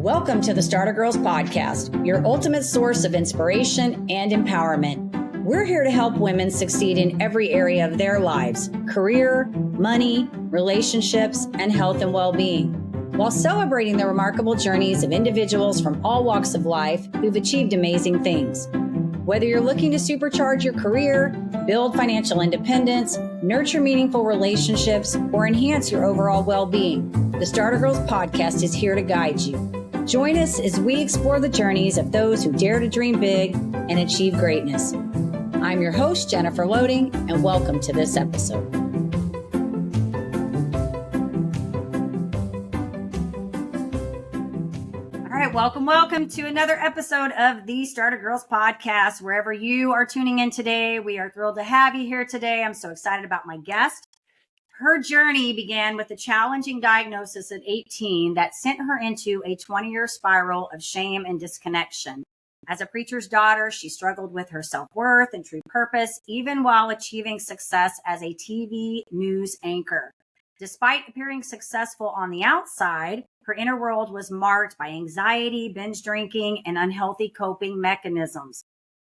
Welcome to the Starter Girls Podcast, your ultimate source of inspiration and empowerment. We're here to help women succeed in every area of their lives: career, money, relationships, and health and well-being, while celebrating the remarkable journeys of individuals from all walks of life who've achieved amazing things. Whether you're looking to supercharge your career, build financial independence, nurture meaningful relationships, or enhance your overall well-being, the Starter Girls Podcast is here to guide you. Join us as we explore the journeys of those who dare to dream big and achieve greatness. I'm your host, Jennifer Loading, and welcome to this episode. All right, welcome to another episode of the Starter Girls Podcast. Wherever you are tuning in today, we are thrilled to have you here today. I'm so excited about my guest. Her journey began with a challenging diagnosis at 18 that sent her into a 20-year spiral of shame and disconnection. As a preacher's daughter, she struggled with her self-worth and true purpose, even while achieving success as a TV news anchor. Despite appearing successful on the outside, her inner world was marked by anxiety, binge drinking, and unhealthy coping mechanisms.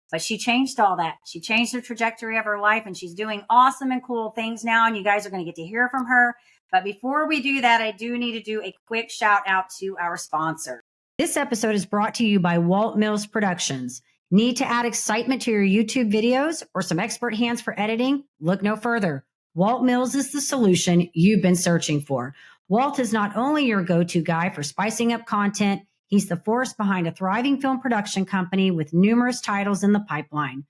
But she changed all that. She changed the trajectory of her life, and she's doing awesome and cool things now, and you guys are going to get to hear from her. But before we do that, I do need to do a quick shout out to our sponsor. This episode is brought to you by Walt Mills Productions. Need to add excitement to your YouTube videos or some expert hands for editing? Look no further. Walt Mills is the solution you've been searching for. Walt is not only your go-to guy for spicing up content, he's the force behind a thriving film production company with numerous titles in the pipeline.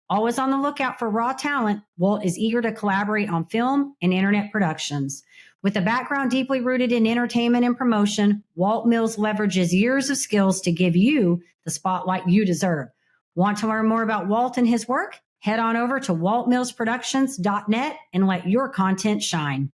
Always on the lookout for raw talent, Walt is eager to collaborate on film and internet productions. With a background deeply rooted in entertainment and promotion, Walt Mills leverages years of skills to give you the spotlight you deserve. Want to learn more about Walt and his work? Head on over to waltmillsproductions.net and let your content shine.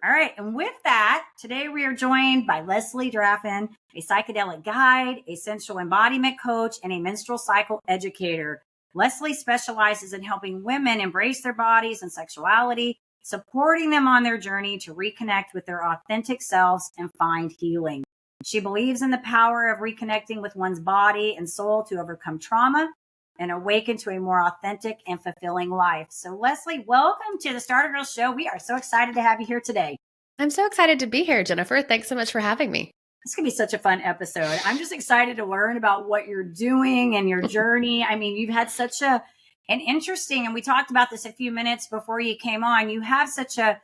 All right, and with that, today we are joined by Leslie Draffin, a psychedelic guide, a sensual embodiment coach, and a menstrual cycle educator. Leslie specializes in helping women embrace their bodies and sexuality, supporting them on their journey to reconnect with their authentic selves and find healing. She believes in the power of reconnecting with one's body and soul to overcome trauma and awaken to a more authentic and fulfilling life. So Leslie, welcome to the Starter Girls Show. We are so excited to have you here today. I'm so excited to be here, Jennifer. Thanks so much for having me. This could be such a fun episode. I'm just excited to learn about what you're doing and your journey. I mean, you've had such an interesting, and we talked about this a few minutes before you came on. You have such a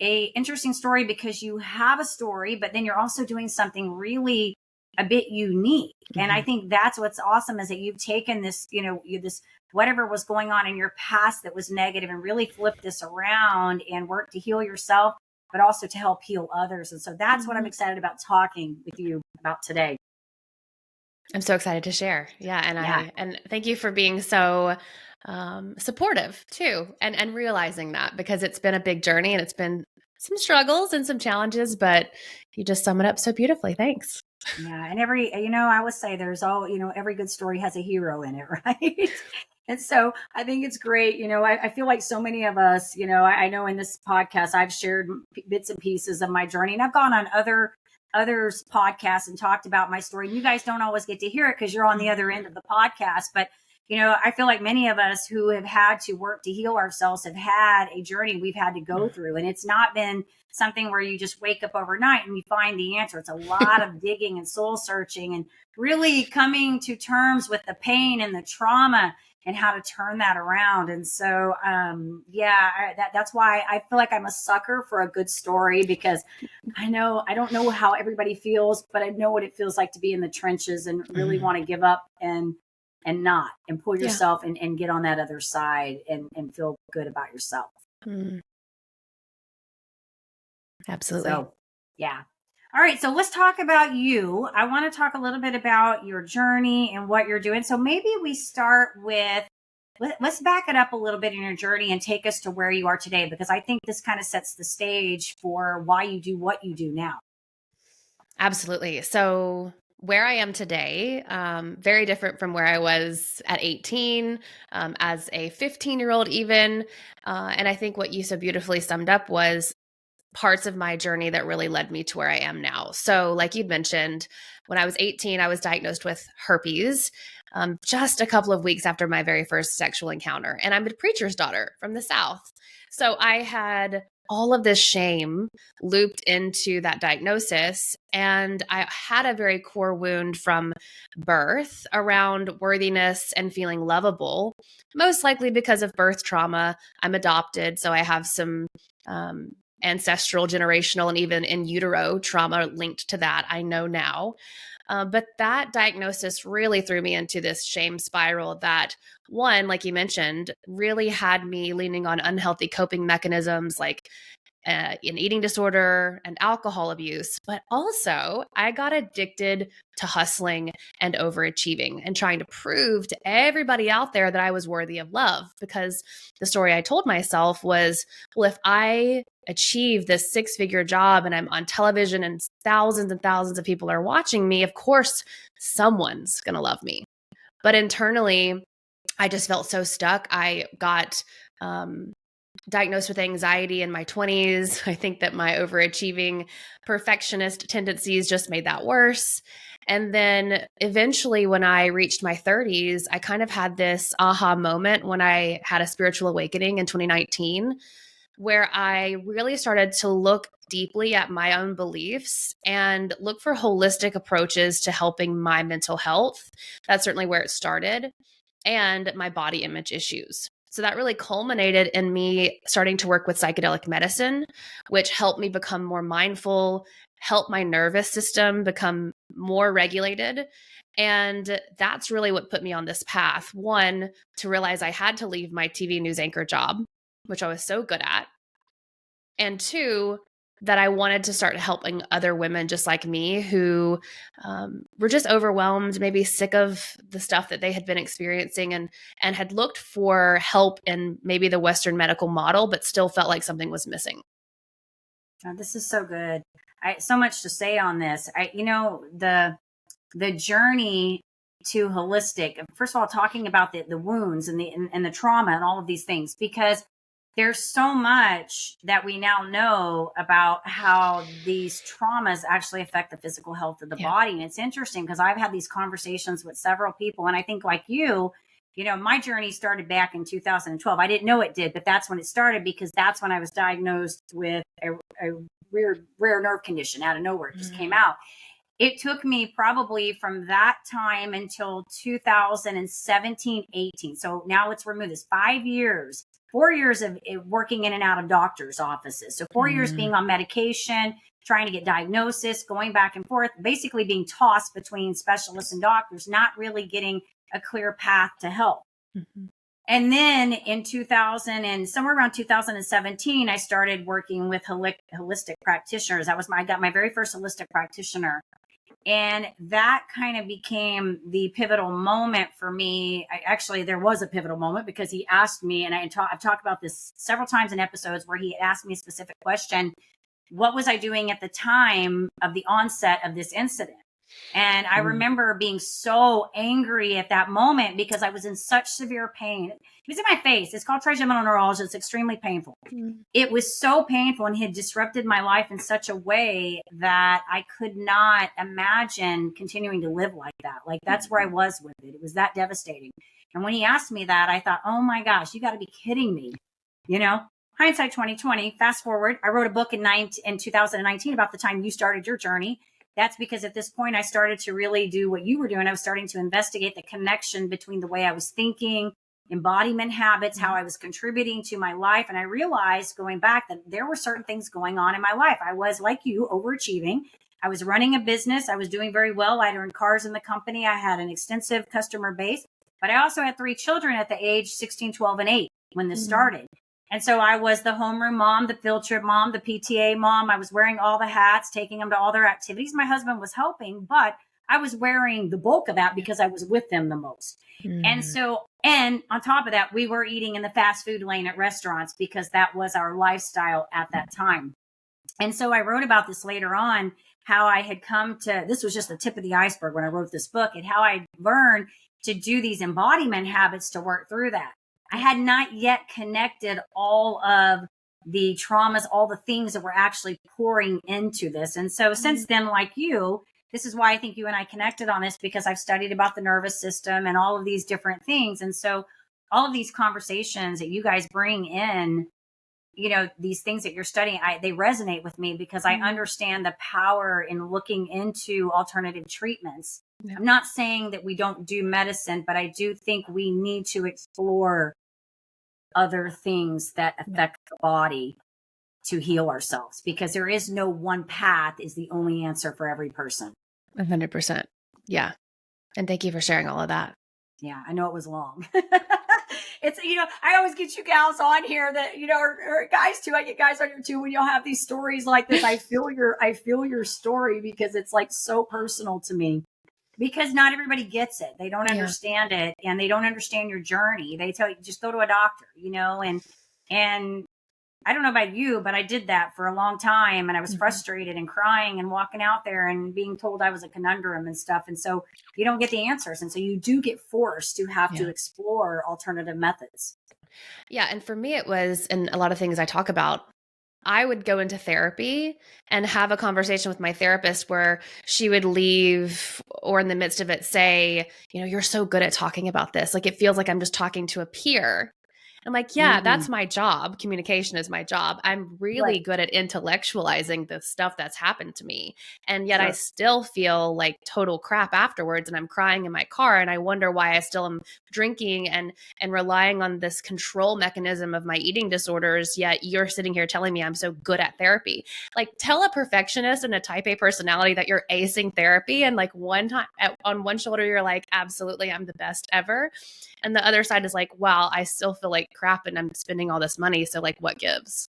interesting story because you have a story, but then you're also doing something really a bit unique. Mm-hmm. And I think that's what's awesome is that you've taken this, this whatever was going on in your past that was negative and really flipped this around and worked to heal yourself, but also to help heal others. And so that's what I'm excited about talking with you about today. I'm so excited to share. Yeah. And thank you for being so supportive too. And realizing that, because it's been a big journey and it's been some struggles and some challenges, but you just sum it up so beautifully. Thanks. Yeah. And I always say there's every good story has a hero in it, right? And so I think it's great. I feel like so many of us, I know in this podcast, I've shared bits and pieces of my journey, and I've gone on others' podcasts and talked about my story. And you guys don't always get to hear it because you're on the other end of the podcast. But, I feel like many of us who have had to work to heal ourselves have had a journey we've had to go through. And it's not been something where you just wake up overnight and you find the answer. It's a lot of digging and soul searching and really coming to terms with the pain and the trauma and how to turn that around. And so, that's why I feel like I'm a sucker for a good story, because I don't know how everybody feels, but I know what it feels like to be in the trenches and really want to give up and pull yourself and get on that other side and feel good about yourself. Mm. Absolutely. So, yeah. All right. So let's talk about you. I want to talk a little bit about your journey and what you're doing. So maybe we start with, let's back it up a little bit in your journey and take us to where you are today, because I think this kind of sets the stage for why you do what you do now. Absolutely. So where I am today, very different from where I was at 18, as a 15-year-old even. And I think what you so beautifully summed up was parts of my journey that really led me to where I am now. So, like you'd mentioned, when I was 18, I was diagnosed with herpes, just a couple of weeks after my very first sexual encounter. And I'm a preacher's daughter from the South. So I had all of this shame looped into that diagnosis. And I had a very core wound from birth around worthiness and feeling lovable, most likely because of birth trauma. I'm adopted, so I have some ancestral, generational, and even in utero trauma linked to that, I know now. But that diagnosis really threw me into this shame spiral that, one, like you mentioned, really had me leaning on unhealthy coping mechanisms like an eating disorder and alcohol abuse. But also, I got addicted to hustling and overachieving and trying to prove to everybody out there that I was worthy of love, because the story I told myself was, well, if I achieve this six-figure job and I'm on television and thousands of people are watching me, of course, someone's going to love me. But internally, I just felt so stuck. I got diagnosed with anxiety in my 20s. I think that my overachieving perfectionist tendencies just made that worse. And then eventually, when I reached my 30s, I kind of had this aha moment when I had a spiritual awakening in 2019, where I really started to look deeply at my own beliefs and look for holistic approaches to helping my mental health. That's certainly where it started, and my body image issues. So that really culminated in me starting to work with psychedelic medicine, which helped me become more mindful, help my nervous system become more regulated. And that's really what put me on this path. One, to realize I had to leave my TV news anchor job, which I was so good at. And two, that I wanted to start helping other women just like me who were just overwhelmed, maybe sick of the stuff that they had been experiencing, and had looked for help in maybe the Western medical model, but still felt like something was missing. Oh, this is so good. So much to say on this. The journey to holistic. First of all, talking about the wounds and the trauma and all of these things, because there's so much that we now know about how these traumas actually affect the physical health of the body. And it's interesting because I've had these conversations with several people, and I think like you, my journey started back in 2012. I didn't know it did, but that's when it started, because that's when I was diagnosed with a rare nerve condition out of nowhere. It just came out. It took me probably from that time until 2017, 18. So now let's remove this 5 years, 4 years of working in and out of doctors' offices. So 4 years being on medication, trying to get diagnosis, going back and forth, basically being tossed between specialists and doctors, not really getting a clear path to health. Mm-hmm. And then in 2000 and somewhere around 2017, I started working with holistic practitioners. I got my very first holistic practitioner. And that kind of became the pivotal moment for me. Actually, there was a pivotal moment because he asked me, and I've talked about this several times in episodes, where he asked me a specific question. What was I doing at the time of the onset of this incident? And I remember being so angry at that moment because I was in such severe pain. It was in my face. It's called trigeminal neuralgia. It's extremely painful. It was so painful and had disrupted my life in such a way that I could not imagine continuing to live like that. Like, that's where I was with it. It was that devastating. And when he asked me that, I thought, oh my gosh, you got to be kidding me. Hindsight 2020, fast forward, I wrote a book in 2019 about the time you started your journey. That's because at this point, I started to really do what you were doing. I was starting to investigate the connection between the way I was thinking, embodiment habits, how I was contributing to my life. And I realized going back that there were certain things going on in my life. I was, like you, overachieving. I was running a business. I was doing very well. I'd earned cars in the company. I had an extensive customer base. But I also had 3 children at the age 16, 12, and 8 when this started. And so I was the homeroom mom, the field trip mom, the PTA mom. I was wearing all the hats, taking them to all their activities. My husband was helping, but I was wearing the bulk of that because I was with them the most. And on top of that, we were eating in the fast food lane at restaurants because that was our lifestyle at that time. And so I wrote about this later on, how I had come to, this was just the tip of the iceberg when I wrote this book, and how I learned to do these embodiment habits to work through that. I had not yet connected all of the traumas, all the things that we're actually pouring into this. And so since then, like you, this is why I think you and I connected on this, because I've studied about the nervous system and all of these different things. And so all of these conversations that you guys bring in, you know, these things that you're studying, they resonate with me, because I understand the power in looking into alternative treatments. Yeah. I'm not saying that we don't do medicine, but I do think we need to explore other things that affect the body to heal ourselves, because there is no one path is the only answer for every person. 100%. Yeah. And thank you for sharing all of that. Yeah, I know it was long. It's, you know, I always get you gals on here that, you know, or guys too. I get guys on here too when y'all have these stories like this. I feel your story, because it's like so personal to me, because not everybody gets it. They don't understand it, and they don't understand your journey. They tell you just go to a doctor, you know, and I don't know about you, but I did that for a long time, and I was frustrated and crying and walking out there and being told I was a conundrum and stuff. And so you don't get the answers. And so you do get forced to have to explore alternative methods. Yeah. And for me, it was, and a lot of things I talk about, I would go into therapy and have a conversation with my therapist where she would leave, or in the midst of it say, you know, you're so good at talking about this. Like, it feels like I'm just talking to a peer. I'm like, yeah, that's my job. Communication is my job. I'm really good at intellectualizing the stuff that's happened to me. And yet I still feel like total crap afterwards, and I'm crying in my car, and I wonder why I still am drinking and relying on this control mechanism of my eating disorders. Yet you're sitting here telling me I'm so good at therapy. Like, tell a perfectionist and a type A personality that you're acing therapy, and like one time on one shoulder, you're like, absolutely, I'm the best ever. And the other side is like, wow, I still feel like crap and I'm spending all this money. So like, what gives?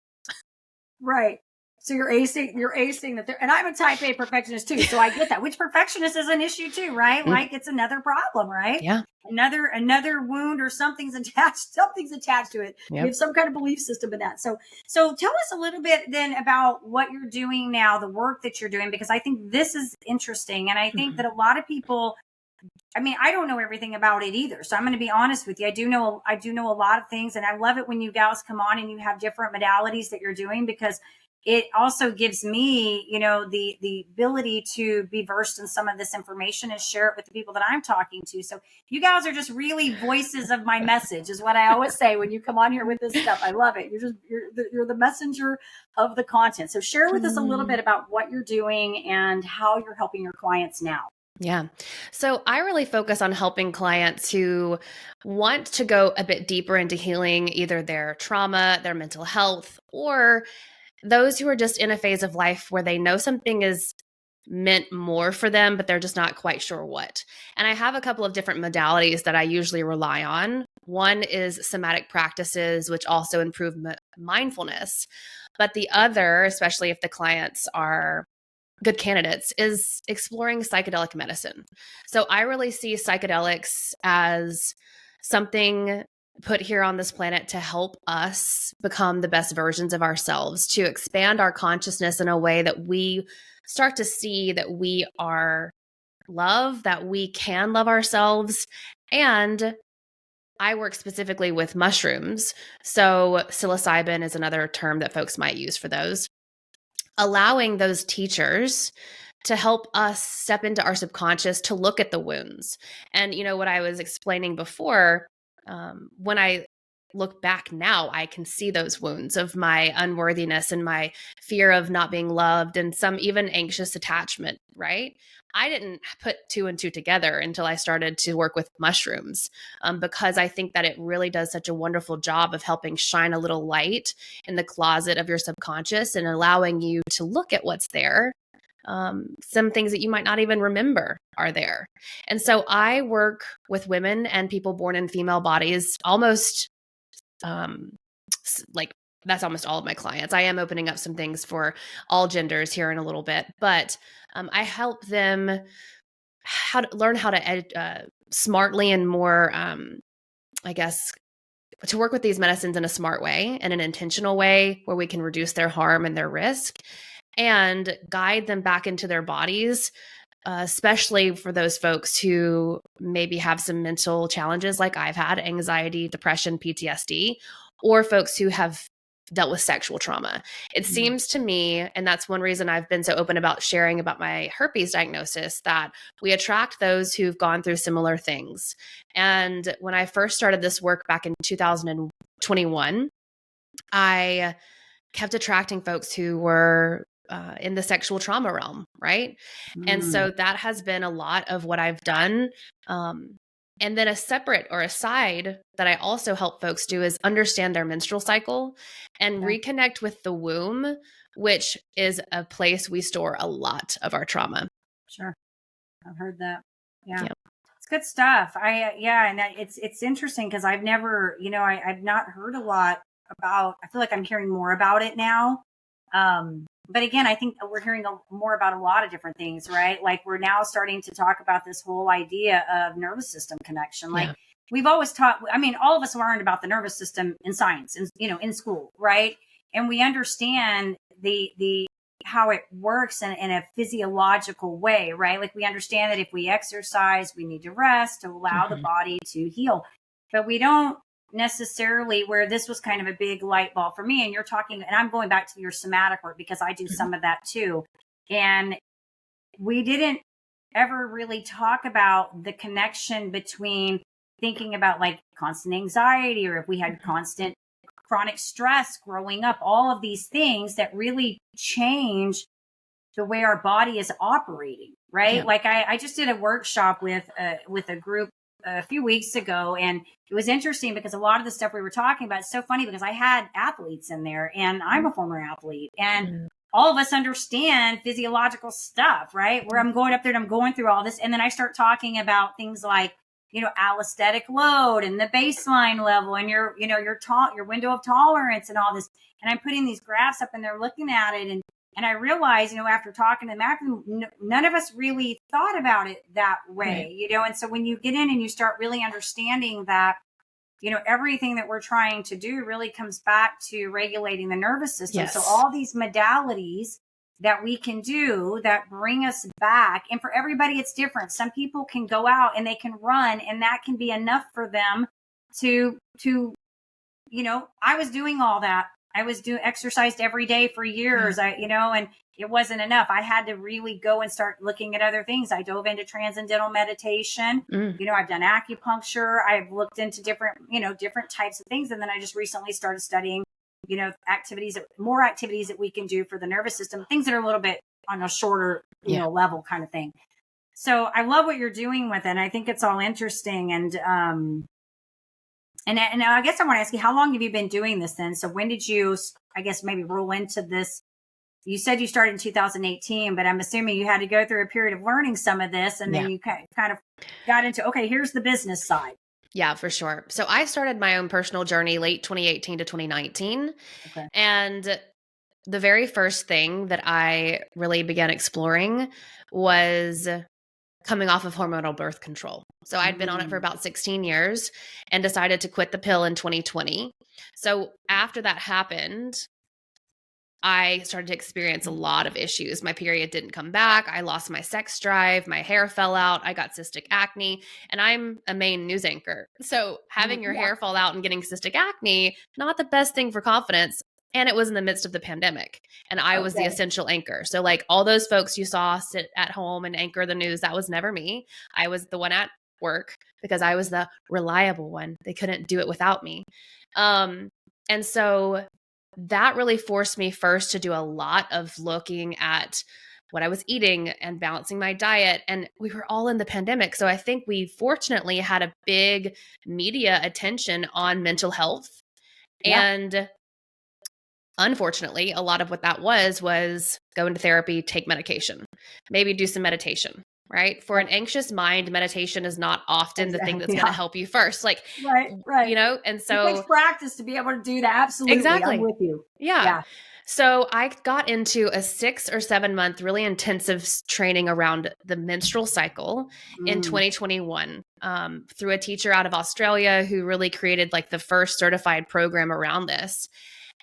Right. So you're acing that. And I'm a type A perfectionist too. So I get that, which perfectionist is an issue too, right? Like, it's another problem, right? Yeah. Another wound, or something's attached to it. Yep. You have some kind of belief system in that. So tell us a little bit then about what you're doing now, the work that you're doing, because I think this is interesting. And I think that a lot of people, I mean, I don't know everything about it either. So I'm going to be honest with you. I do know a lot of things, and I love it when you gals come on and you have different modalities that you're doing, because it also gives me, you know, the ability to be versed in some of this information and share it with the people that I'm talking to. So you guys are just really voices of my message, is what I always say when you come on here with this stuff. I love it. You're the messenger of the content. So share with us a little bit about what you're doing and how you're helping your clients now. Yeah. So I really focus on helping clients who want to go a bit deeper into healing either their trauma, their mental health, or those who are just in a phase of life where they know something is meant more for them, but they're just not quite sure what. And I have a couple of different modalities that I usually rely on. One is somatic practices, which also improve mindfulness. But the other, especially if the clients are good candidates, is exploring psychedelic medicine. So I really see psychedelics as something put here on this planet to help us become the best versions of ourselves, to expand our consciousness in a way that we start to see that we are love, that we can love ourselves. And I work specifically with mushrooms. So psilocybin is another term that folks might use for those. Allowing those teachers to help us step into our subconscious to look at the wounds. And, you know, what I was explaining before, when I look back now, I can see those wounds of my unworthiness and my fear of not being loved, and some even anxious attachment, right? I didn't put two and two together until I started to work with mushrooms, because I think that it really does such a wonderful job of helping shine a little light in the closet of your subconscious and allowing you to look at what's there. Some things that you might not even remember are there. And so I work with women and people born in female bodies almost like that's almost all of my clients. I am opening up some things for all genders here in a little bit, but I help them how to learn how to smartly and more, I guess, to work with these medicines in a smart way and an intentional way where we can reduce their harm and their risk and guide them back into their bodies, especially for those folks who maybe have some mental challenges like I've had, anxiety, depression, PTSD, or folks who have dealt with sexual trauma. It seems to me, and that's one reason I've been so open about sharing about my herpes diagnosis, that we attract those who've gone through similar things. And when I first started this work back in 2021, I kept attracting folks who were in the sexual trauma realm, right? And so that has been a lot of what I've done. And then a separate or a side that I also help folks do is understand their menstrual cycle and reconnect with the womb, which is a place we store a lot of our trauma. Sure. I've heard that. Yeah. It's good stuff. And it's interesting because I've never, I've not heard a lot about, I feel like I'm hearing more about it now. But again, I think we're hearing more about a lot of different things, right? Like we're now starting to talk about this whole idea of nervous system connection. Like we've always taught, all of us learned about the nervous system in science and, in school, right? And we understand the how it works in a physiological way, right? Like we understand that if we exercise, we need to rest to allow the body to heal. But we don't necessarily, where this was kind of a big light bulb for me, and you're talking, and I'm going back to your somatic work because I do some of that too. And we didn't ever really talk about the connection between thinking about like constant anxiety, or if we had constant chronic stress growing up, all of these things that really change the way our body is operating, right? Like I just did a workshop with a group a few weeks ago, and it was interesting because a lot of the stuff we were talking about is so funny because I had athletes in there, and I'm a former athlete, and all of us understand physiological stuff, right? Where I'm going up there and I'm going through all this, and then I start talking about things like, allostatic load and the baseline level and your window of tolerance and all this. And I'm putting these graphs up and they're looking at it. And I realized, after talking to them, none of us really thought about it that way, And so when you get in and you start really understanding that, everything that we're trying to do really comes back to regulating the nervous system. So all these modalities that we can do that bring us back, and for everybody, it's different. Some people can go out and they can run, and that can be enough for them to, I was doing all that. I was exercised every day for years, and it wasn't enough. I had to really go and start looking at other things. I dove into transcendental meditation. I've done acupuncture. I've looked into different types of things. And then I just recently started studying, more activities that we can do for the nervous system, things that are a little bit on a shorter, level kind of thing. So I love what you're doing with it. And I think it's all interesting. And I guess I want to ask you, how long have you been doing this then? So when did you, I guess, maybe roll into this? You said you started in 2018, but I'm assuming you had to go through a period of learning some of this, and then you kind of got into, okay, here's the business side. Yeah, for sure. So I started my own personal journey late 2018 to 2019. Okay. And the very first thing that I really began exploring was coming off of hormonal birth control. So I'd been on it for about 16 years and decided to quit the pill in 2020. So after that happened, I started to experience a lot of issues. My period didn't come back. I lost my sex drive. My hair fell out. I got cystic acne, and I'm a main news anchor. So having your hair fall out and getting cystic acne, not the best thing for confidence. And it was in the midst of the pandemic, and I was the essential anchor. So like all those folks you saw sit at home and anchor the news, that was never me. I was the one at work because I was the reliable one. They couldn't do it without me. And so that really forced me first to do a lot of looking at what I was eating and balancing my diet. And we were all in the pandemic. So I think we fortunately had a big media attention on mental health. Yeah. And unfortunately, a lot of what that was go into therapy, take medication, maybe do some meditation. Right. For an anxious mind, meditation is not often the thing that's going to help you first. Like, right. And so it takes practice to be able to do that. Absolutely. Exactly. I'm with you. Yeah. So I got into a 6 or 7 month really intensive training around the menstrual cycle in 2021 through a teacher out of Australia who really created like the first certified program around this.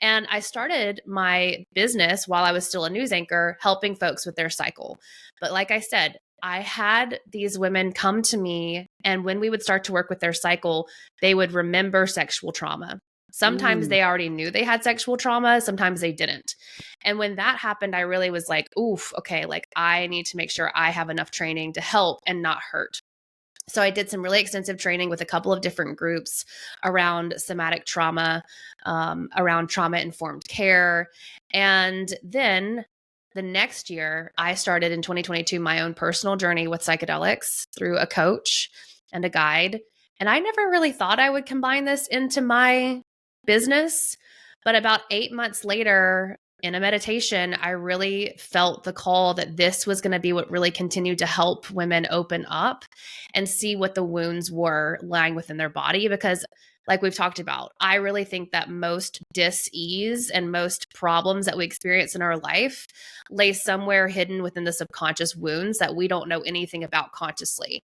And I started my business while I was still a news anchor, helping folks with their cycle. But like I said, I had these women come to me, and when we would start to work with their cycle, they would remember sexual trauma. Sometimes they already knew they had sexual trauma. Sometimes they didn't. And when that happened, I really was like, oof, okay, like I need to make sure I have enough training to help and not hurt. So I did some really extensive training with a couple of different groups around somatic trauma, around trauma-informed care. And then the next year, I started in 2022 my own personal journey with psychedelics through a coach and a guide. And I never really thought I would combine this into my business. But about 8 months later, in a meditation, I really felt the call that this was going to be what really continued to help women open up and see what the wounds were lying within their body. Because, like we've talked about, I really think that most dis-ease and most problems that we experience in our life lay somewhere hidden within the subconscious wounds that we don't know anything about consciously.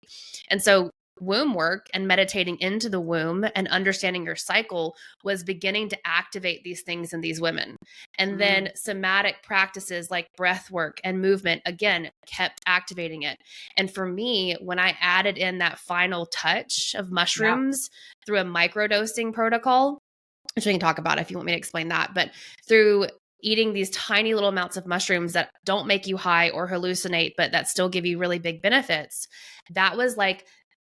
And so womb work and meditating into the womb and understanding your cycle was beginning to activate these things in these women. And then somatic practices like breath work and movement, again, kept activating it. And for me, when I added in that final touch of mushrooms through a microdosing protocol, which we can talk about if you want me to explain that, but through eating these tiny little amounts of mushrooms that don't make you high or hallucinate, but that still give you really big benefits, that was like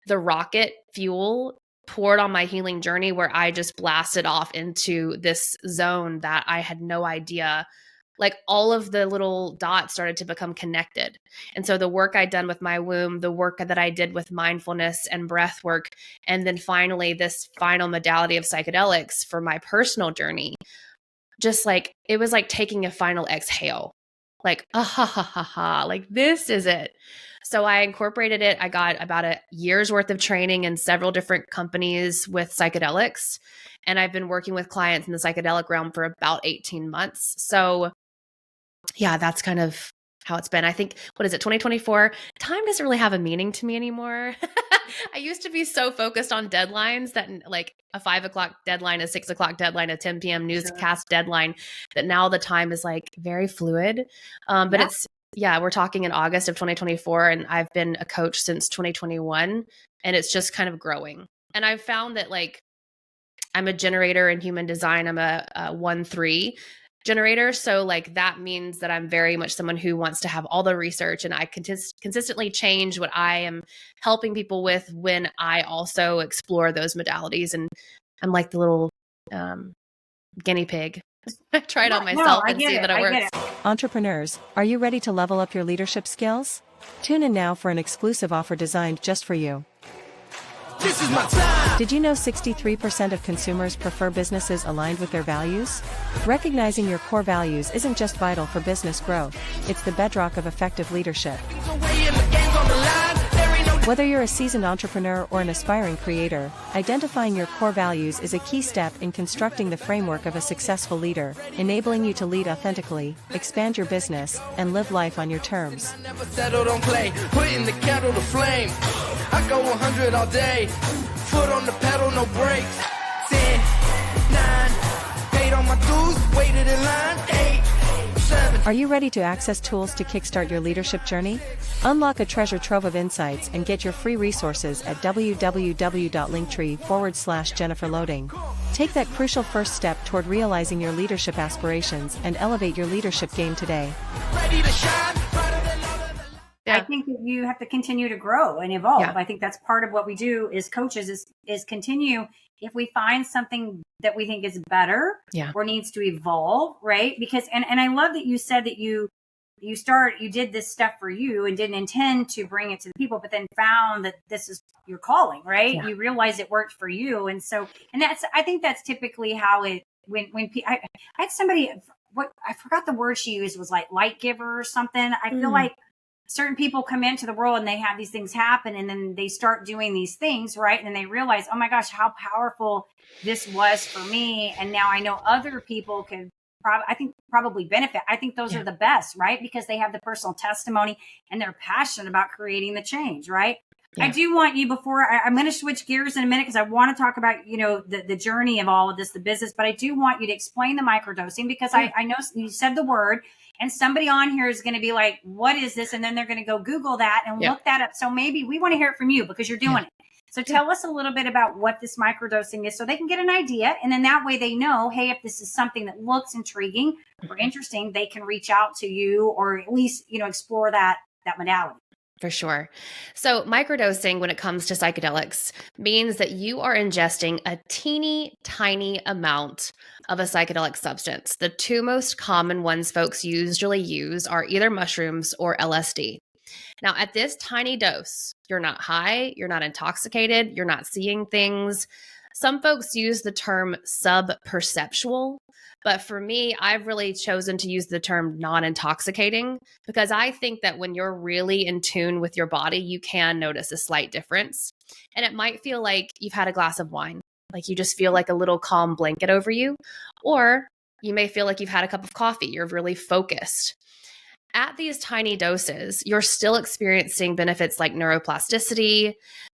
the rocket fuel poured on my healing journey, where I just blasted off into this zone that I had no idea. Like all of the little dots started to become connected. And so the work I'd done with my womb, the work that I did with mindfulness and breath work, and then finally this final modality of psychedelics for my personal journey, just like, it was like taking a final exhale, like, ah, ha, ha, ha, ha, like this is it. So I incorporated it. I got about a year's worth of training in several different companies with psychedelics. And I've been working with clients in the psychedelic realm for about 18 months. So yeah, that's kind of how it's been. I think, what is it, 2024? Time doesn't really have a meaning to me anymore. I used to be so focused on deadlines that like a 5 o'clock deadline, a 6 o'clock deadline, a 10 p.m. newscast deadline, that now the time is like very fluid. But it's, we're talking in August of 2024, and I've been a coach since 2021, and it's just kind of growing. And I've found that like I'm a generator in human design. I'm a 1-3 generator. So like that means that I'm very much someone who wants to have all the research, and I consistently change what I am helping people with when I also explore those modalities. And I'm like the little guinea pig. I try it on myself and see that it works. Entrepreneurs, are you ready to level up your leadership skills? Tune in now for an exclusive offer designed just for you. This is my time. Did you know 63% of consumers prefer businesses aligned with their values? Recognizing your core values isn't just vital for business growth, it's the bedrock of effective leadership. Whether you're a seasoned entrepreneur or an aspiring creator, identifying your core values is a key step in constructing the framework of a successful leader, enabling you to lead authentically, expand your business, and live life on your terms. Never settled on play, putting the kettle to flame. I go 100 all day, foot on the pedal, no brakes. 10, 9, paid all my dues, waited in line, 8, 7. Are you ready to access tools to kickstart your leadership journey? Unlock a treasure trove of insights and get your free resources at www.linktree/JenniferLoading. Take that crucial first step toward realizing your leadership aspirations and elevate your leadership game today. Ready to shine. I think that you have to continue to grow and evolve. Yeah. I think that's part of what we do as coaches is continue. If we find something that we think is better or needs to evolve, right? Because, and I love that you said that you did this stuff for you and didn't intend to bring it to the people, but then found that this is your calling, right? Yeah. You realized it worked for you. And so, and I think that's typically how it, I had somebody, I forgot the word she used, was like light giver or something. I feel like certain people come into the world and they have these things happen, and then they start doing these things, right? And then they realize, oh my gosh, how powerful this was for me. And now I know other people can probably benefit. I think those are the best, right? Because they have the personal testimony and they're passionate about creating the change, right? Yeah. I do want you, before I'm going to switch gears in a minute, because I want to talk about, the journey of all of this, the business, but I do want you to explain the microdosing, because I know you said the word, and somebody on here is going to be like, what is this? And then they're going to go Google that and look that up. So maybe we want to hear it from you, because you're doing it. So tell us a little bit about what this microdosing is so they can get an idea. And then that way they know, hey, if this is something that looks intriguing or interesting, they can reach out to you or at least, explore that modality. For sure. So microdosing, when it comes to psychedelics, means that you are ingesting a teeny tiny amount of a psychedelic substance. The two most common ones folks usually use are either mushrooms or LSD. Now, at this tiny dose, you're not high, you're not intoxicated, you're not seeing things. Some folks use the term sub-perceptual, but for me, I've really chosen to use the term non-intoxicating because I think that when you're really in tune with your body, you can notice a slight difference. And it might feel like you've had a glass of wine, like you just feel like a little calm blanket over you, or you may feel like you've had a cup of coffee, you're really focused. At these tiny doses, you're still experiencing benefits like neuroplasticity,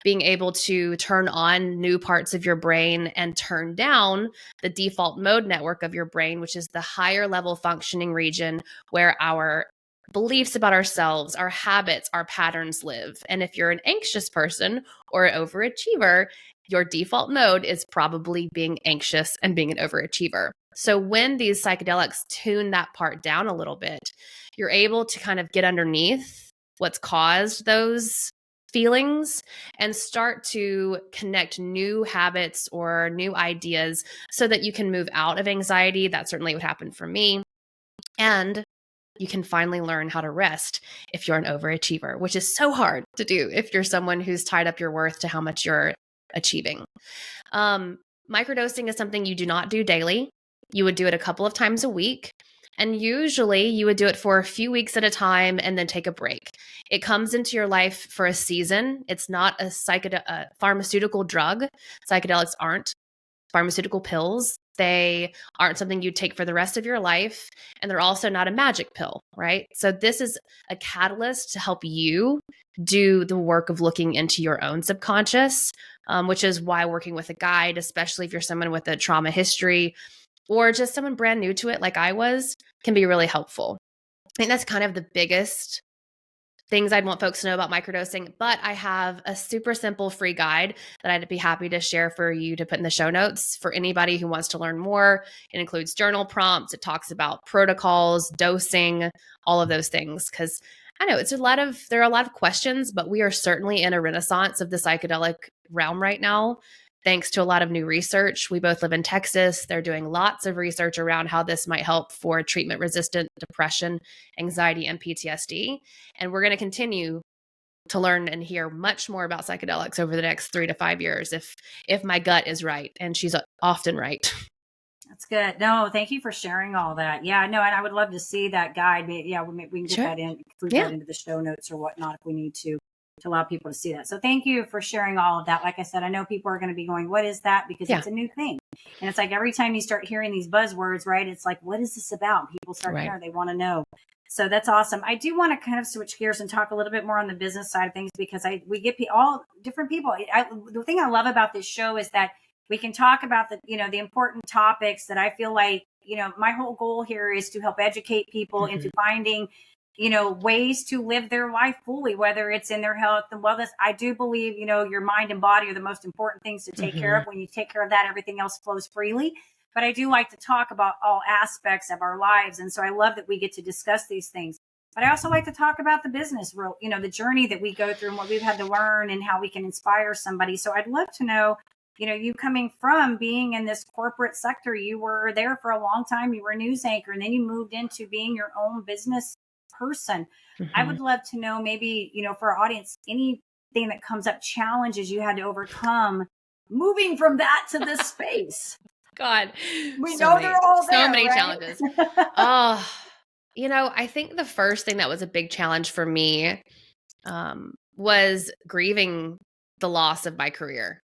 being able to turn on new parts of your brain and turn down the default mode network of your brain, which is the higher level functioning region where our beliefs about ourselves, our habits, our patterns live. And if you're an anxious person or an overachiever, your default mode is probably being anxious and being an overachiever. So when these psychedelics tune that part down a little bit, you're able to kind of get underneath what's caused those feelings and start to connect new habits or new ideas so that you can move out of anxiety. That's certainly what happened for me. And you can finally learn how to rest if you're an overachiever, which is so hard to do if you're someone who's tied up your worth to how much you're achieving. Microdosing is something you do not do daily. You would do it a couple of times a week. And usually you would do it for a few weeks at a time and then take a break. It comes into your life for a season. It's not a pharmaceutical drug. Psychedelics aren't pharmaceutical pills. They aren't something you take for the rest of your life. And they're also not a magic pill, right? So this is a catalyst to help you do the work of looking into your own subconscious, which is why working with a guide, especially if you're someone with a trauma history, or just someone brand new to it like I was, can be really helpful. I think that's kind of the biggest things I'd want folks to know about microdosing, but I have a super simple free guide that I'd be happy to share for you to put in the show notes for anybody who wants to learn more. It includes journal prompts. It talks about protocols, dosing, all of those things. Because I know there are a lot of questions, but we are certainly in a renaissance of the psychedelic realm right now. Thanks to a lot of new research. We both live in Texas. They're doing lots of research around how this might help for treatment-resistant depression, anxiety, and PTSD. And we're going to continue to learn and hear much more about psychedelics over the next 3 to 5 years, if my gut is right, and she's often right. That's good. No, thank you for sharing all that. Yeah, no, and I would love to see that guide. Yeah, we can get that in, include that into the show notes or whatnot if we need to allow people to see that. So thank you for sharing all of that. Like I said, I know people are going to be going, what is that? Because it's a new thing. And it's like every time you start hearing these buzzwords, right? It's like, what is this about? People start hearing, they want to know. So that's awesome. I do want to kind of switch gears and talk a little bit more on the business side of things because we get all different people. The thing I love about this show is that we can talk about the important topics that I feel like, my whole goal here is to help educate people into finding ways to live their life fully, whether it's in their health and wellness. I do believe, your mind and body are the most important things to take care of. When you take care of that, everything else flows freely. But I do like to talk about all aspects of our lives. And so I love that we get to discuss these things. But I also like to talk about the business, the journey that we go through and what we've had to learn and how we can inspire somebody. So I'd love to know, you coming from being in this corporate sector, you were there for a long time, you were a news anchor, and then you moved into being your own business person. I would love to know maybe, for our audience, anything that comes up, challenges you had to overcome moving from that to this space. God, we know they're all there. So many right? challenges. I think the first thing that was a big challenge for me was grieving the loss of my career.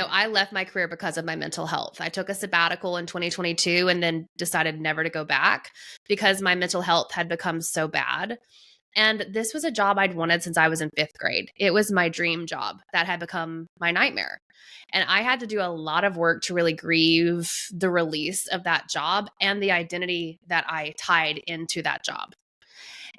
I left my career because of my mental health. I took a sabbatical in 2022 and then decided never to go back because my mental health had become so bad. And this was a job I'd wanted since I was in 5th grade. It was my dream job that had become my nightmare. And I had to do a lot of work to really grieve the release of that job and the identity that I tied into that job.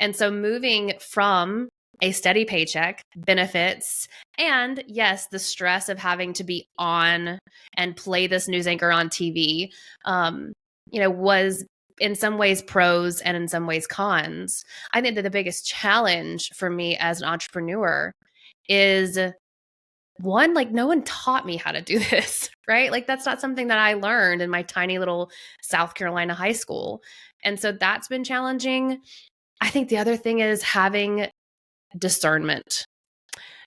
And so moving from a steady paycheck, benefits, and yes, the stress of having to be on and play this news anchor on TV, was in some ways pros and in some ways cons. I think that the biggest challenge for me as an entrepreneur is one, like no one taught me how to do this, right? Like that's not something that I learned in my tiny little South Carolina high school. And so that's been challenging. I think the other thing is having discernment.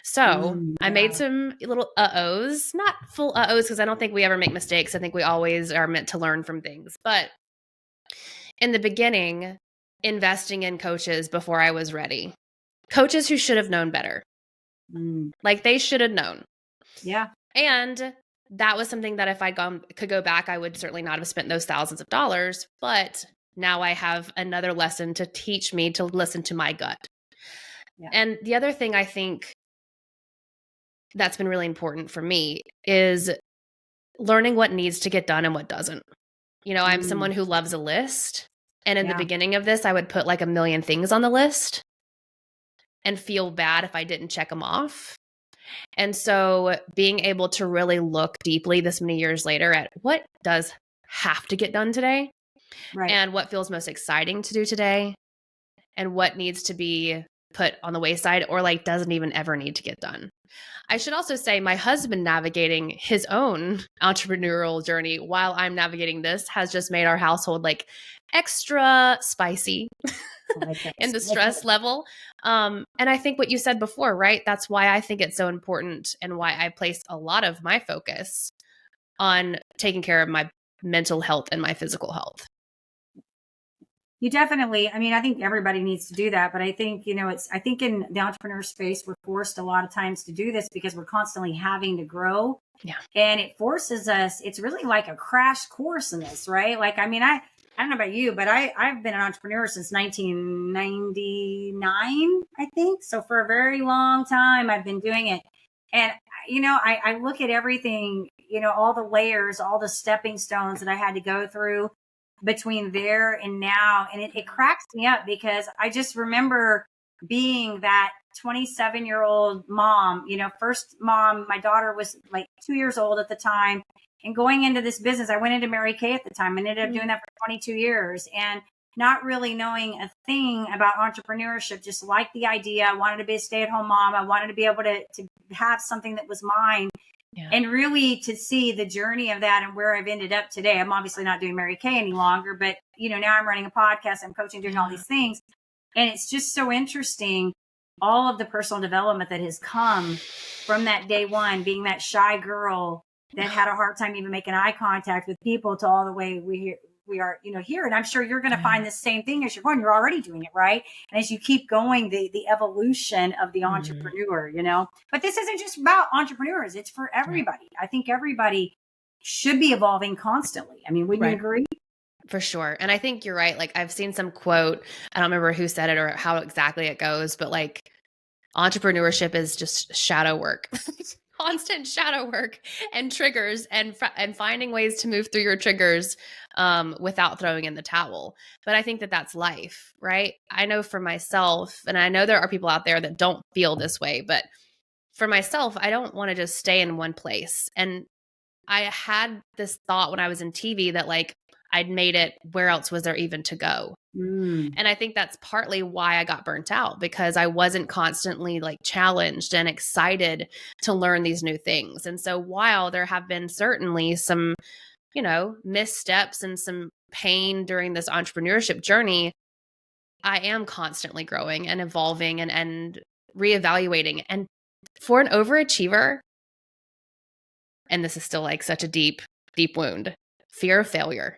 So I made some little uh-ohs, not full uh-ohs, because I don't think we ever make mistakes. I think we always are meant to learn from things. But in the beginning, investing in coaches before I was ready, coaches who should have known better. Like they should have known. Yeah. And that was something that if I could go back, I would certainly not have spent those thousands of dollars. But now I have another lesson to teach me to listen to my gut. Yeah. And the other thing I think that's been really important for me is learning what needs to get done and what doesn't. I'm someone who loves a list. And in the beginning of this, I would put like a million things on the list and feel bad if I didn't check them off. And so being able to really look deeply this many years later at what does have to get done today, right, and what feels most exciting to do today, and what needs to be put on the wayside or like doesn't even ever need to get done. I should also say my husband navigating his own entrepreneurial journey while I'm navigating this has just made our household like extra spicy in the stress level. And I think what you said before, right? That's why I think it's so important and why I place a lot of my focus on taking care of my mental health and my physical health. You definitely, I think everybody needs to do that, but I think, I think in the entrepreneur space, we're forced a lot of times to do this because we're constantly having to grow. Yeah. And it forces us, it's really like a crash course in this, right? Like, I don't know about you, but I've been an entrepreneur since 1999, I think. So for a very long time, I've been doing it. And, I look at everything, all the layers, all the stepping stones that I had to go through between there and now. And it cracks me up because I just remember being that 27-year-old mom, first mom. My daughter was like 2 years old at the time. And going into this business, I went into Mary Kay at the time and ended up doing that for 22 years and not really knowing a thing about entrepreneurship, just liked the idea. I wanted to be a stay-at-home mom. I wanted to be able to have something that was mine. Yeah. And really to see the journey of that and where I've ended up today. I'm obviously not doing Mary Kay any longer, but now I'm running a podcast, I'm coaching, doing all these things. And it's just so interesting, all of the personal development that has come from that day one, being that shy girl that had a hard time even making eye contact with people to all the way we are, here. And I'm sure you're going to find the same thing as you're going. You're already doing it, right? And as you keep going, the evolution of the entrepreneur, But this isn't just about entrepreneurs. It's for everybody. I think everybody should be evolving constantly. Wouldn't you agree? For sure. And I think you're right. Like I've seen some quote, I don't remember who said it or how exactly it goes, but like entrepreneurship is just shadow work. Constant shadow work and triggers and finding ways to move through your triggers without throwing in the towel. But I think that that's life, right? I know for myself, and I know there are people out there that don't feel this way, but for myself, I don't want to just stay in one place. And I had this thought when I was in TV that like I'd made it, where else was there even to go? And I think that's partly why I got burnt out, because I wasn't constantly like challenged and excited to learn these new things. And so while there have been certainly some, missteps and some pain during this entrepreneurship journey, I am constantly growing and evolving and reevaluating. And for an overachiever, and this is still like such a deep, deep wound, fear of failure.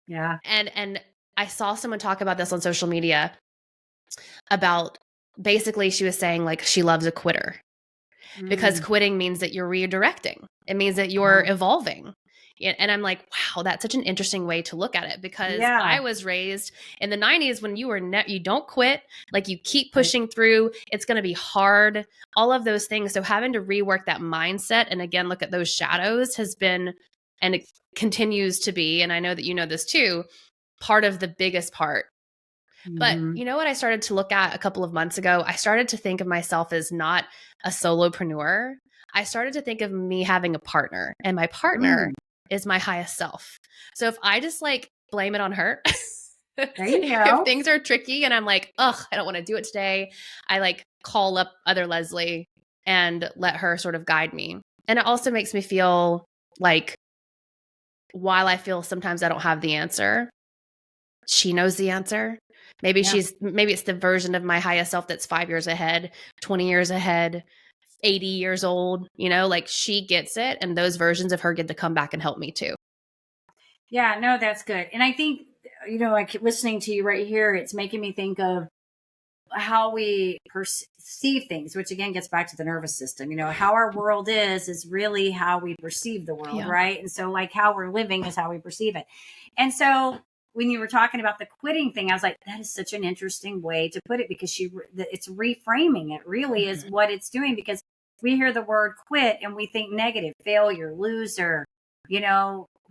Yeah. And I saw someone talk about this on social media about basically she was saying like she loves a quitter because quitting means that you're redirecting. It means that you're evolving. And I'm like, wow, that's such an interesting way to look at it, because I was raised in the 90s when you don't quit, like you keep pushing through. It's going to be hard, all of those things. So having to rework that mindset and again, look at those shadows has been, and it continues to be, and I know that you know this too, part of the biggest part But Mhm. you know what I started to look at a couple of months ago? I started to think of myself as not a solopreneur. I started to think of me having a partner, and my partner is my highest self. So if I just like blame it on her, There you if go. things are tricky and I'm like, ugh, I don't want to do it today, I like call up other Leslie and let her sort of guide me. And it also makes me feel like while I feel sometimes I don't have the answer, she knows the answer. Maybe Yeah. maybe it's the version of my highest self that's 5 years ahead, 20 years ahead, 80 years old, like she gets it. And those versions of her get to come back and help me too. Yeah, no, that's good. And I think, like listening to you right here, it's making me think of how we perceive things, which again gets back to the nervous system. How our world is really how we perceive the world, Yeah. right? And so like how we're living is how we perceive it. And so when you were talking about the quitting thing, I was like, that is such an interesting way to put it, because it's reframing. It really is what it's doing, because we hear the word quit and we think negative, failure, loser,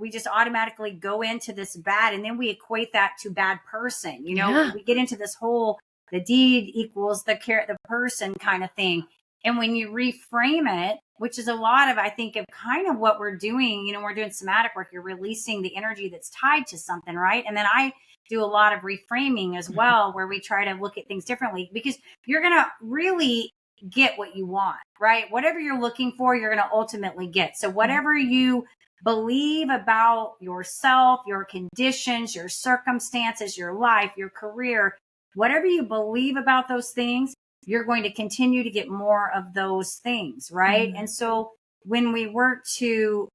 we just automatically go into this bad, and then we equate that to bad person. Yeah. We get into this whole the deed equals the person kind of thing. And when you reframe it, which is a lot of, I think, of kind of what we're doing, we're doing somatic work, you're releasing the energy that's tied to something, right? And then I do a lot of reframing as well, where we try to look at things differently, because you're going to really get what you want, right? Whatever you're looking for, you're going to ultimately get. So whatever you believe about yourself, your conditions, your circumstances, your life, your career, whatever you believe about those things, you're going to continue to get more of those things, right? And so when we work to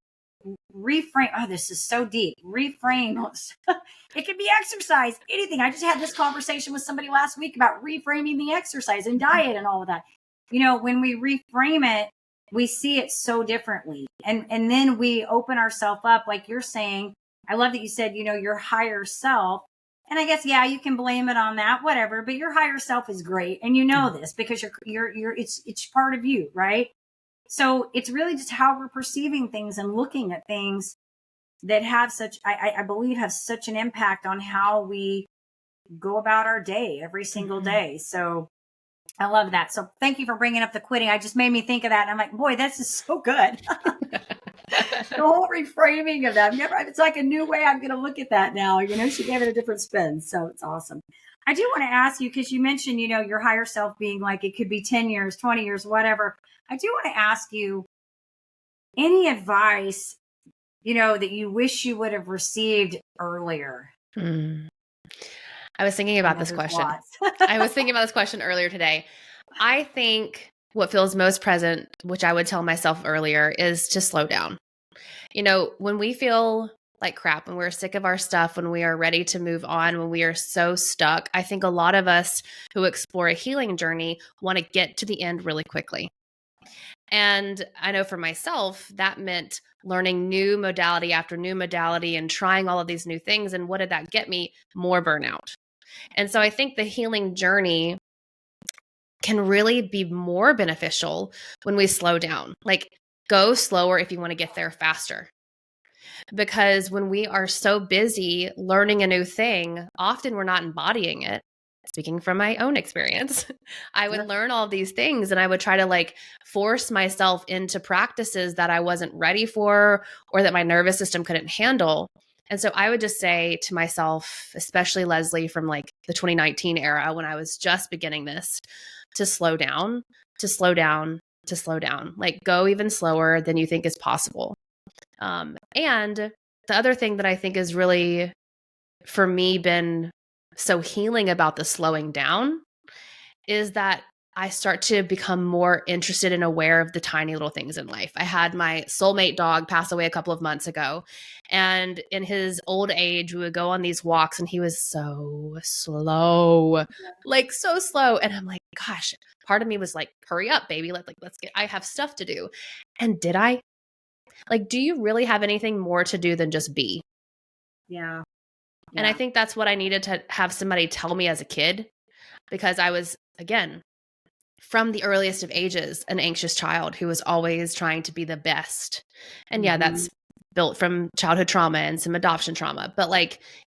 reframe, this is so deep, reframe, it could be exercise, anything. I just had this conversation with somebody last week about reframing the exercise and diet and all of that. When we reframe it, we see it so differently. And then we open ourselves up, like you're saying. I love that you said, your higher self. And I guess, yeah, you can blame it on that, whatever, but your higher self is great. And this because it's part of you, right? So it's really just how we're perceiving things and looking at things that have I believe have such an impact on how we go about our day every single day. So I love that. So thank you for bringing up the quitting. I just made me think of that. And I'm like, boy, this is so good. The whole reframing of that. It's like a new way I'm going to look at that now. She gave it a different spin. So it's awesome. I do want to ask you, because you mentioned, your higher self being like, it could be 10 years, 20 years, whatever. I do want to ask you any advice, that you wish you would have received earlier. I was thinking about this question. I was thinking about this question earlier today. I think what feels most present, which I would tell myself earlier, is to slow down. When we feel like crap, when we're sick of our stuff, when we are ready to move on, when we are so stuck, I think a lot of us who explore a healing journey want to get to the end really quickly. And I know for myself, that meant learning new modality after new modality and trying all of these new things. And what did that get me? More burnout. And so I think the healing journey can really be more beneficial when we slow down. Like, go slower if you want to get there faster. Because when we are so busy learning a new thing, often we're not embodying it. Speaking from my own experience, I would learn all these things and I would try to force myself into practices that I wasn't ready for or that my nervous system couldn't handle. And so I would just say to myself, especially Leslie from the 2019 era, when I was just beginning this, to slow down, to slow down, to slow down, go even slower than you think is possible. And the other thing that I think is really, for me, been so healing about the slowing down is that I start to become more interested and aware of the tiny little things in life. I had my soulmate dog pass away a couple of months ago. And in his old age, we would go on these walks and he was so slow, so slow. And I'm like, gosh, part of me was like, hurry up, baby. Let's get, I have stuff to do. And did I? Do you really have anything more to do than just be? Yeah. And I think that's what I needed to have somebody tell me as a kid, because I was, again, from the earliest of ages, an anxious child who was always trying to be the best. And that's built from childhood trauma and some adoption trauma. But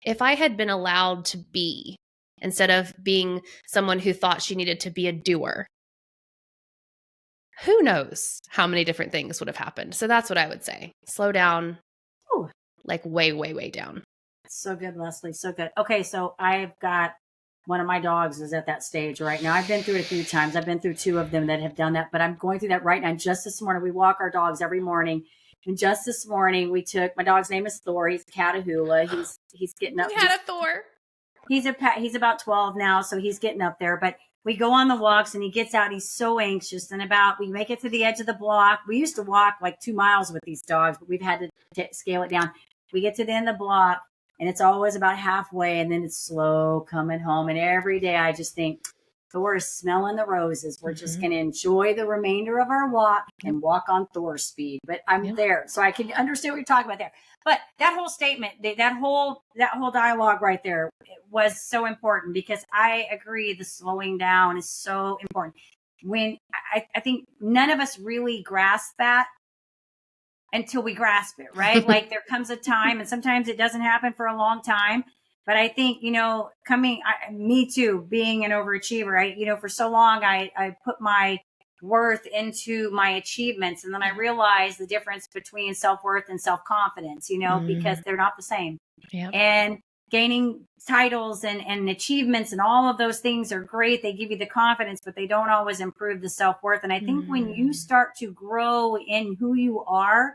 if I had been allowed to be instead of being someone who thought she needed to be a doer. Who knows how many different things would have happened? So that's what I would say. Slow down, Ooh. like way, way, way down. So good, Leslie. So good. Okay, so I've got one of my dogs is at that stage right now. I've been through it a few times. I've been through 2 of them that have done that, but I'm going through that right now. Just this morning, we walk our dogs every morning. And just this morning, we took, my dog's name is Thor. He's a Catahoula. He's getting up. We had a Thor. He's about 12 now, so he's getting up there. But we go on the walks and he gets out. He's so anxious. And we make it to the edge of the block. We used to walk like 2 miles with these dogs, but we've had to scale it down. We get to the end of the block and it's always about halfway and then it's slow coming home. And every day I just think, Thor is smelling the roses. We're just going to enjoy the remainder of our walk and walk on Thor speed. But I'm there, so I can understand what you're talking about there. But that whole statement, that whole dialogue right there was so important because I agree the slowing down is so important. When I think none of us really grasp that until we grasp it, right? Like there comes a time, and sometimes it doesn't happen for a long time. But I think, me too, being an overachiever, for so long, I put my worth into my achievements. And then I realized the difference between self-worth and self-confidence, because they're not the same. Yep. And gaining titles and achievements and all of those things are great. They give you the confidence, but they don't always improve the self-worth. And I think when you start to grow in who you are,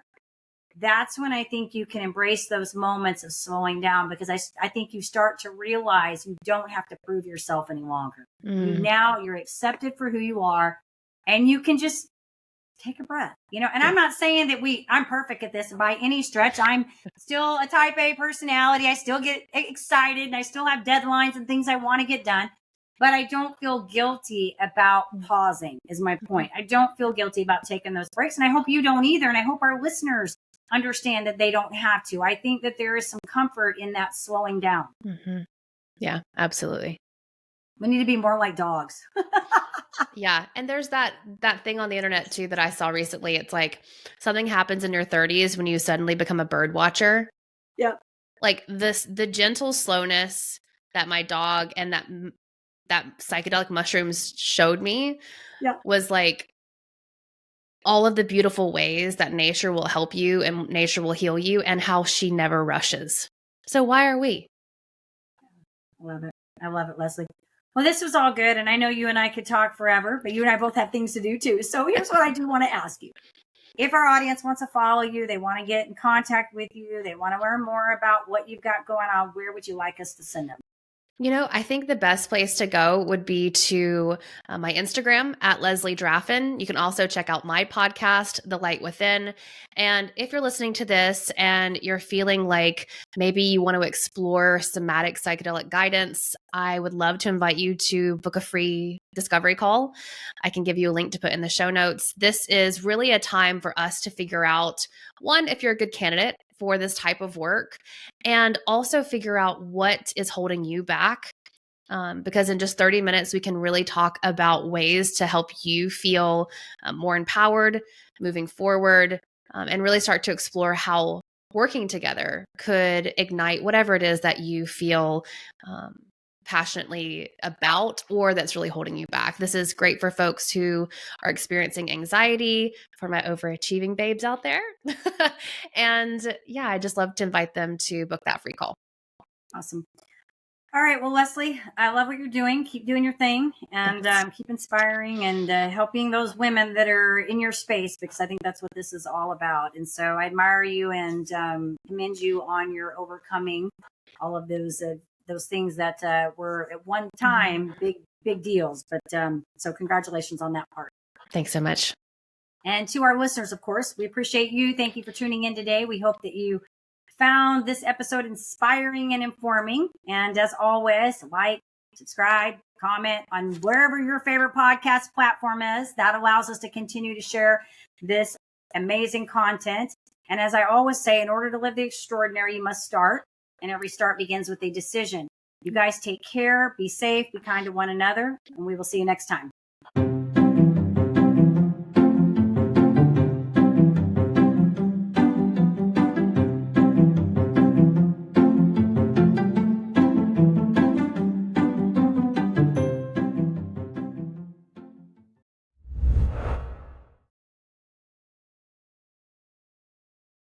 that's when I think you can embrace those moments of slowing down, because I think you start to realize you don't have to prove yourself any longer. You're accepted for who you are, and you can just take a breath, and I'm not saying that I'm perfect at this by any stretch. I'm still a type A personality. I still get excited and I still have deadlines and things I want to get done, but I don't feel guilty about pausing is my point. I don't feel guilty about taking those breaks, and I hope you don't either. And I hope our listeners understand that they don't have to. I think that there is some comfort in that slowing down. Yeah, absolutely. We need to be more like dogs. Yeah. And there's that thing on the internet too that I saw recently. It's like something happens in your 30s when you suddenly become a bird watcher. Yep. Like the gentle slowness that my dog and that psychedelic mushrooms showed me was like all of the beautiful ways that nature will help you and nature will heal you, and how she never rushes. So why are we? I love it, Leslie. Well, this was all good. And I know you and I could talk forever, but you and I both have things to do too. So here's what I do want to ask you. If our audience wants to follow you, they want to get in contact with you, they want to learn more about what you've got going on, where would you like us to send them? I think the best place to go would be to my Instagram at Leslie Draffin. You can also check out my podcast, The Light Within. And if you're listening to this and you're feeling like maybe you want to explore somatic psychedelic guidance, I would love to invite you to book a free discovery call. I can give you a link to put in the show notes. This is really a time for us to figure out, one, if you're a good candidate for this type of work, and also figure out what is holding you back. Because in just 30 minutes, we can really talk about ways to help you feel more empowered moving forward, and really start to explore how working together could ignite whatever it is that you feel passionately about or that's really holding you back. This is great for folks who are experiencing anxiety, for my overachieving babes out there. And yeah, I just love to invite them to book that free call. Awesome. All right. Well, Leslie, I love what you're doing. Keep doing your thing and keep inspiring and helping those women that are in your space, because I think that's what this is all about. And so I admire you and commend you on your overcoming all of those things that were at one time big deals. But so congratulations on that part. Thanks so much. And to our listeners, of course, we appreciate you. Thank you for tuning in today. We hope that you found this episode inspiring and informing. And as always, like, subscribe, comment on wherever your favorite podcast platform is. That allows us to continue to share this amazing content. And as I always say, in order to live the extraordinary, you must start. And every start begins with a decision. You guys take care, be safe, be kind to one another, and we will see you next time.